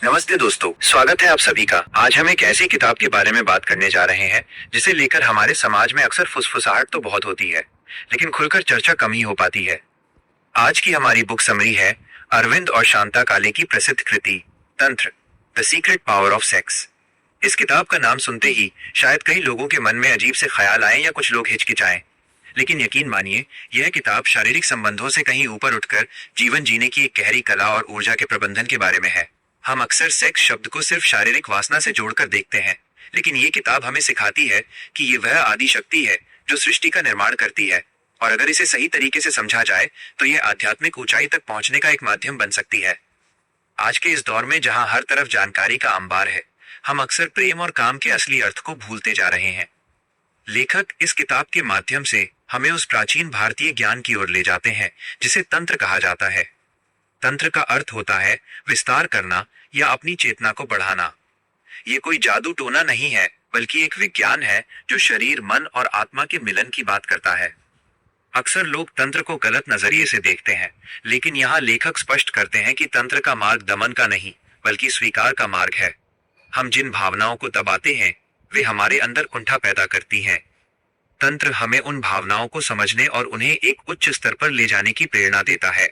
नमस्ते दोस्तों, स्वागत है आप सभी का। आज हम एक ऐसी किताब के बारे में बात करने जा रहे हैं जिसे लेकर हमारे समाज में अक्सर फुसफुसाहट तो बहुत होती है, लेकिन खुलकर चर्चा कम ही हो पाती है। आज की हमारी बुक समरी है अरविंद और शांता काले की प्रसिद्ध कृति तंत्र, the secret power of sex. इस किताब का नाम सुनते ही शायद कई लोगों के मन में अजीब से ख्याल आए या कुछ लोग हिचकिचाएं, लेकिन यकीन मानिए यह किताब शारीरिक संबंधों से कहीं ऊपर उठकर जीवन जीने की एक गहरी कला और ऊर्जा के प्रबंधन के बारे में है। हम अक्सर सेक्स शब्द को सिर्फ शारीरिक वासना से जोड़कर देखते हैं, लेकिन ये किताब हमें सिखाती है कि ये वह आदि शक्ति है जो सृष्टि का निर्माण करती है, और अगर इसे सही तरीके से समझा जाए तो ये आध्यात्मिक ऊंचाई तक पहुंचने का एक माध्यम बन सकती है। आज के इस दौर में जहां हर तरफ जानकारी का अंबार है, हम अक्सर प्रेम और काम के असली अर्थ को भूलते जा रहे हैं। लेखक इस किताब के माध्यम से हमें उस प्राचीन भारतीय ज्ञान की ओर ले जाते हैं जिसे तंत्र कहा जाता है। तंत्र का अर्थ होता है विस्तार करना या अपनी चेतना को बढ़ाना। ये कोई जादू टोना नहीं है, बल्कि एक विज्ञान है जो शरीर, मन और आत्मा के मिलन की बात करता है। अक्सर लोग तंत्र को गलत नजरिए से देखते हैं, लेकिन यहाँ लेखक स्पष्ट करते हैं कि तंत्र का मार्ग दमन का नहीं, बल्कि स्वीकार का मार्ग है। हम जिन भावनाओं को दबाते हैं वे हमारे अंदर कुंठा पैदा करती हैं। तंत्र हमें उन भावनाओं को समझने और उन्हें एक उच्च स्तर पर ले जाने की प्रेरणा देता है।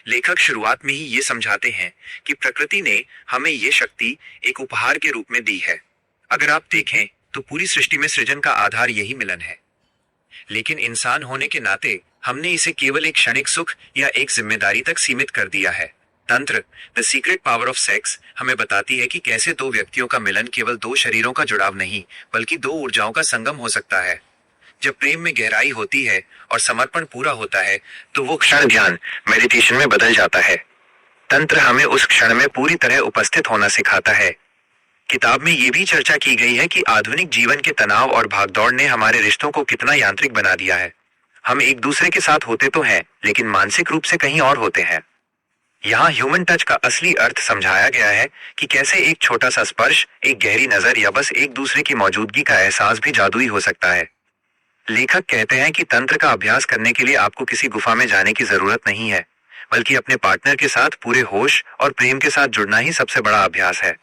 लेखक शुरुआत में ही ये समझाते हैं कि प्रकृति ने हमें ये शक्ति एक उपहार के रूप में दी है। अगर आप देखें तो पूरी सृष्टि में सृजन का आधार यही मिलन है, लेकिन इंसान होने के नाते हमने इसे केवल एक क्षणिक सुख या एक जिम्मेदारी तक सीमित कर दिया है। तंत्र, the secret power of sex, हमें बताती है कि कैसे दो व्यक्तियों का मिलन केवल दो शरीरों का जुड़ाव नहीं, बल्कि दो ऊर्जाओं का संगम हो सकता है। जब प्रेम में गहराई होती है और समर्पण पूरा होता है तो वो क्षण ध्यान, मेडिटेशन में बदल जाता है। तंत्र हमें उस क्षण में पूरी तरह उपस्थित होना सिखाता है। किताब में ये भी चर्चा की गई है कि आधुनिक जीवन के तनाव और भागदौड़ ने हमारे रिश्तों को कितना यांत्रिक बना दिया है। हम एक दूसरे के साथ होते तो हैं, लेकिन मानसिक रूप से कहीं और होते हैं। यहाँ ह्यूमन टच का असली अर्थ समझाया गया है कि कैसे एक छोटा सा स्पर्श, एक गहरी नजर या बस एक दूसरे की मौजूदगी का एहसास भी जादुई हो सकता है। लेखक कहते हैं कि तंत्र का अभ्यास करने के लिए आपको किसी गुफा में जाने की जरूरत नहीं है, बल्कि अपने पार्टनर के साथ पूरे होश और प्रेम के साथ जुड़ना ही सबसे बड़ा अभ्यास है।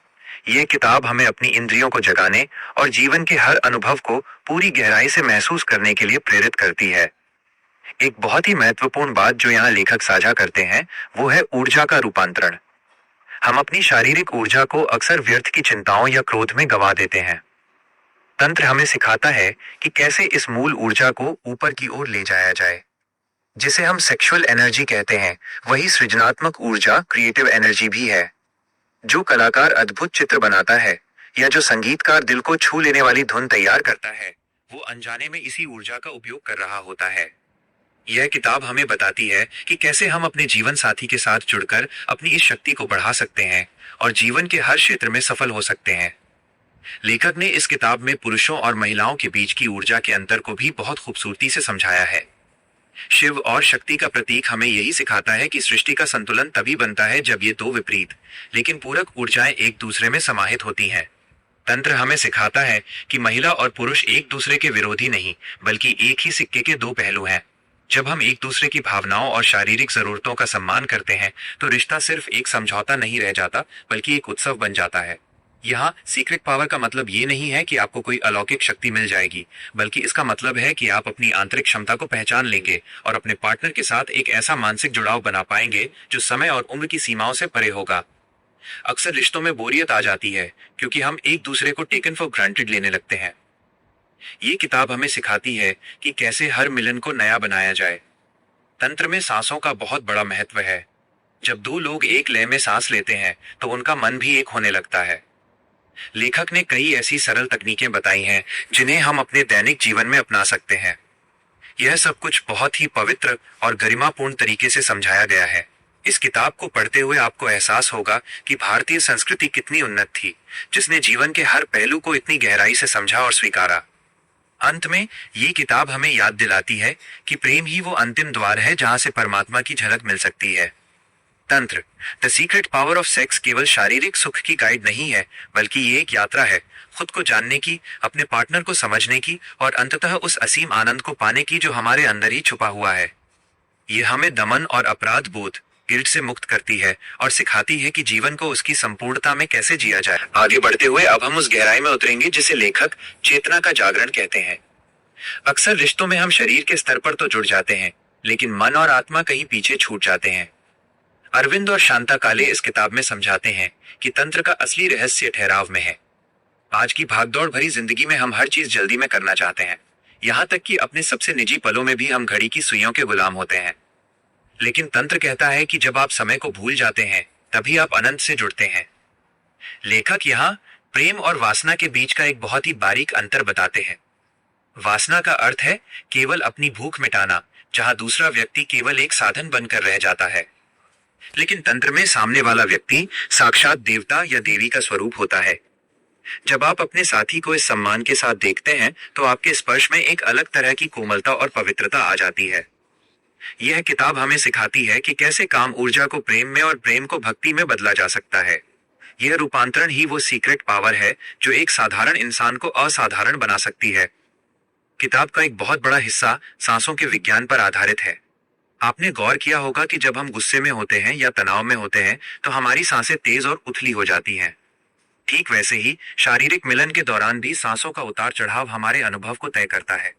ये किताब हमें अपनी इंद्रियों को जगाने और जीवन के हर अनुभव को पूरी गहराई से महसूस करने के लिए प्रेरित करती है। एक बहुत ही महत्वपूर्ण बात जो यहाँ लेखक साझा करते हैं वो है ऊर्जा का रूपांतरण। हम अपनी शारीरिक ऊर्जा को अक्सर व्यर्थ की चिंताओं या क्रोध में गंवा देते हैं। तंत्र हमें सिखाता है कि कैसे इस मूल ऊर्जा को ऊपर की ओर ले जाया जाए, जिसे हम सेक्सुअल एनर्जी कहते हैं। वही सृजनात्मक ऊर्जा, क्रिएटिव एनर्जी भी है। जो कलाकार अद्भुत चित्र बनाता है या जो संगीतकार दिल को छू लेने वाली धुन तैयार करता है, वो अनजाने में इसी ऊर्जा का उपयोग कर रहा होता है। यह किताब हमें बताती है कि कैसे हम अपने जीवन साथी के साथ जुड़कर अपनी इस शक्ति को बढ़ा सकते हैं और जीवन के हर क्षेत्र में सफल हो सकते हैं। लेखक ने इस किताब में पुरुषों और महिलाओं के बीच की ऊर्जा के अंतर को भी बहुत खूबसूरती से समझाया है। शिव और शक्ति का प्रतीक हमें यही सिखाता है कि सृष्टि का संतुलन तभी बनता है जब ये दो विपरीत लेकिन पूरक ऊर्जाएं एक दूसरे में समाहित होती हैं। तंत्र हमें सिखाता है कि महिला और पुरुष एक दूसरे के विरोधी नहीं, बल्कि एक ही सिक्के के दो पहलू हैं। जब हम एक दूसरे की भावनाओं और शारीरिक जरूरतों का सम्मान करते हैं तो रिश्ता सिर्फ एक समझौता नहीं रह जाता, बल्कि एक उत्सव बन जाता है। यहाँ सीक्रेट पावर का मतलब ये नहीं है कि आपको कोई अलौकिक शक्ति मिल जाएगी, बल्कि इसका मतलब है कि आप अपनी आंतरिक क्षमता को पहचान लेंगे और अपने पार्टनर के साथ एक ऐसा मानसिक जुड़ाव बना पाएंगे जो समय और उम्र की सीमाओं से परे होगा। अक्सर रिश्तों में बोरियत आ जाती है क्योंकि हम एक दूसरे को टेकन फॉर ग्रांटेड लेने लगते हैं। ये किताब हमें सिखाती है कि कैसे हर मिलन को नया बनाया जाए। तंत्र में सांसों का बहुत बड़ा महत्व है। जब दो लोग एक लय में सांस लेते हैं तो उनका मन भी एक होने लगता है। लेखक ने कई ऐसी सरल तकनीकें बताई हैं जिन्हें हम अपने दैनिक जीवन में अपना सकते हैं। यह सब कुछ बहुत ही पवित्र और गरिमापूर्ण तरीके से समझाया गया है। इस किताब को पढ़ते हुए आपको एहसास होगा कि भारतीय संस्कृति कितनी उन्नत थी, जिसने जीवन के हर पहलू को इतनी गहराई से समझा और स्वीकारा। अंत में ये किताब हमें याद दिलाती है कि प्रेम ही वो अंतिम द्वार है जहां से परमात्मा की झलक मिल सकती है। तंत्र, the secret power of sex केवल शारीरिक सुख की गाइड नहीं है, बल्कि ये एक यात्रा है खुद को जानने की, अपने पार्टनर को समझने की और अंततः उस असीम आनंद को पाने की जो हमारे अंदर ही छुपा हुआ है। ये हमें दमन और अपराध बोध, गिल्ट से मुक्त करती है और सिखाती है कि जीवन को उसकी संपूर्णता में कैसे जिया जाए। आगे बढ़ते हुए अब हम उस गहराई में उतरेंगे जिसे लेखक चेतना का जागरण कहते हैं। अक्सर रिश्तों में हम शरीर के स्तर पर तो जुड़ जाते हैं, लेकिन मन और आत्मा कहीं पीछे छूट जाते हैं। अरविंद और शांता काले इस किताब में समझाते हैं कि तंत्र का असली रहस्य ठहराव में है। आज की भागदौड़ भरी जिंदगी में हम हर चीज जल्दी में करना चाहते हैं, यहाँ तक कि अपने सबसे निजी पलों में भी हम घड़ी की सुइयों के गुलाम होते हैं। लेकिन तंत्र कहता है कि जब आप समय को भूल जाते हैं तभी आप अनंत से जुड़ते हैं। लेखक यहाँ प्रेम और वासना के बीच का एक बहुत ही बारीक अंतर बताते हैं। वासना का अर्थ है केवल अपनी भूख मिटाना, जहां दूसरा व्यक्ति केवल एक साधन बनकर रह जाता है। लेकिन तंत्र में सामने वाला व्यक्ति साक्षात देवता या देवी का स्वरूप होता है। जब आप अपने साथी को इस सम्मान के साथ देखते हैं तो आपके स्पर्श में एक अलग तरह की कोमलता और पवित्रता आ जाती है। यह किताब हमें सिखाती है कि कैसे काम ऊर्जा को प्रेम में और प्रेम को भक्ति में बदला जा सकता है। यह रूपांतरण ही वो सीक्रेट पावर है जो एक साधारण इंसान को असाधारण बना सकती है। किताब का एक बहुत बड़ा हिस्सा सांसों के विज्ञान पर आधारित है। आपने गौर किया होगा कि जब हम गुस्से में होते हैं या तनाव में होते हैं तो हमारी सांसें तेज और उथली हो जाती हैं। ठीक वैसे ही शारीरिक मिलन के दौरान भी सांसों का उतार चढ़ाव हमारे अनुभव को तय करता है।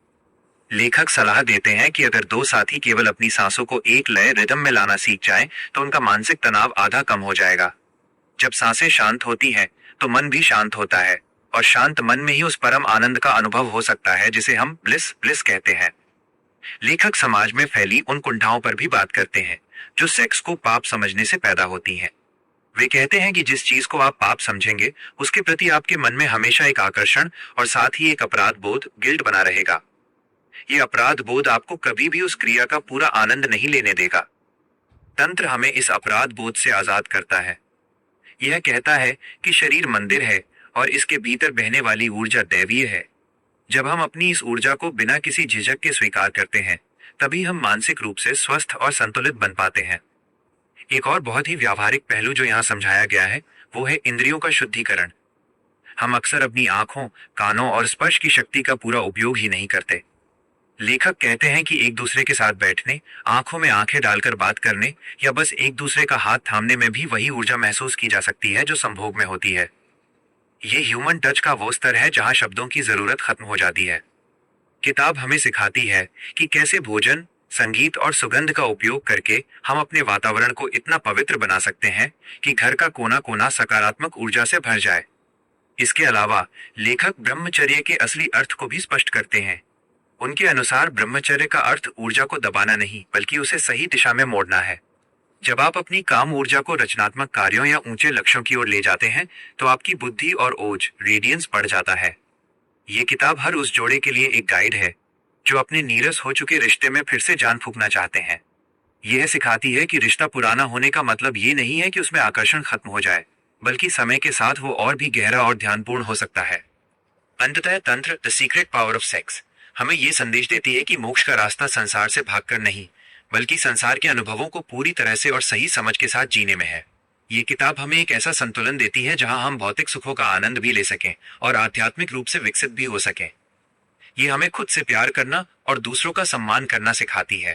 लेखक सलाह देते हैं कि अगर दो साथी केवल अपनी सांसों को एक लय रिदम में लाना सीख जाएं, तो उनका मानसिक तनाव आधा कम हो जाएगा। जब सांसें शांत होती हैं, तो मन भी शांत होता है और शांत मन में ही उस परम आनंद का अनुभव हो सकता है जिसे हम ब्लिस ब्लिस कहते हैं। लेखक समाज में फैली उन कुंठाओं पर भी बात करते हैं जो सेक्स को पाप समझने से पैदा होती हैं। वे कहते हैं कि जिस चीज को आप पाप समझेंगे उसके प्रति आपके मन में हमेशा एक आकर्षण और साथ ही एक अपराध बोध गिल्ट बना रहेगा। ये अपराध बोध आपको कभी भी उस क्रिया का पूरा आनंद नहीं लेने देगा। तंत्र हमें इस अपराध बोध से आजाद करता है। यह कहता है कि शरीर मंदिर है और इसके भीतर बहने वाली ऊर्जा दैवीय है। जब हम अपनी इस ऊर्जा को बिना किसी झिझक के स्वीकार करते हैं, तभी हम मानसिक रूप से स्वस्थ और संतुलित बन पाते हैं। एक और बहुत ही व्यावहारिक पहलू जो यहाँ समझाया गया है वो है इंद्रियों का शुद्धिकरण। हम अक्सर अपनी आंखों, कानों और स्पर्श की शक्ति का पूरा उपयोग ही नहीं करते। लेखक कहते हैं कि एक दूसरे के साथ बैठने, आंखों में आंखें डालकर बात करने या बस एक दूसरे का हाथ थामने में भी वही ऊर्जा महसूस की जा सकती है जो संभोग में होती है। ये ह्यूमन टच का वो स्तर है जहां शब्दों की जरूरत खत्म हो जाती है। किताब हमें सिखाती है कि कैसे भोजन, संगीत और सुगंध का उपयोग करके हम अपने वातावरण को इतना पवित्र बना सकते हैं कि घर का कोना कोना सकारात्मक ऊर्जा से भर जाए। इसके अलावा लेखक ब्रह्मचर्य के असली अर्थ को भी स्पष्ट करते हैं। उनके अनुसार ब्रह्मचर्य का अर्थ ऊर्जा को दबाना नहीं बल्कि उसे सही दिशा में मोड़ना है। जब आप अपनी काम ऊर्जा को रचनात्मक कार्यों या ऊंचे लक्ष्यों की ओर ले जाते हैं तो आपकी बुद्धि और ओज रेडियंस बढ़ जाता है। ये किताब हर उस जोड़े के लिए एक गाइड है जो अपने नीरस हो चुके रिश्ते में फिर से जान फूंकना चाहते हैं। यह सिखाती है कि रिश्ता पुराना होने का मतलब ये नहीं है कि उसमें आकर्षण खत्म हो जाए, बल्कि समय के साथ वो और भी गहरा और ध्यानपूर्ण हो सकता है। अंततः तंत्र the secret power of sex हमें ये संदेश देती है कि मोक्ष का रास्ता संसार से भागकर नहीं, बल्कि संसार के अनुभवों को पूरी तरह से और सही समझ के साथ जीने में है। ये किताब हमें एक ऐसा संतुलन देती है जहां हम भौतिक सुखों का आनंद भी ले सकें और आध्यात्मिक रूप से विकसित भी हो सकें। ये हमें खुद से प्यार करना और दूसरों का सम्मान करना सिखाती है।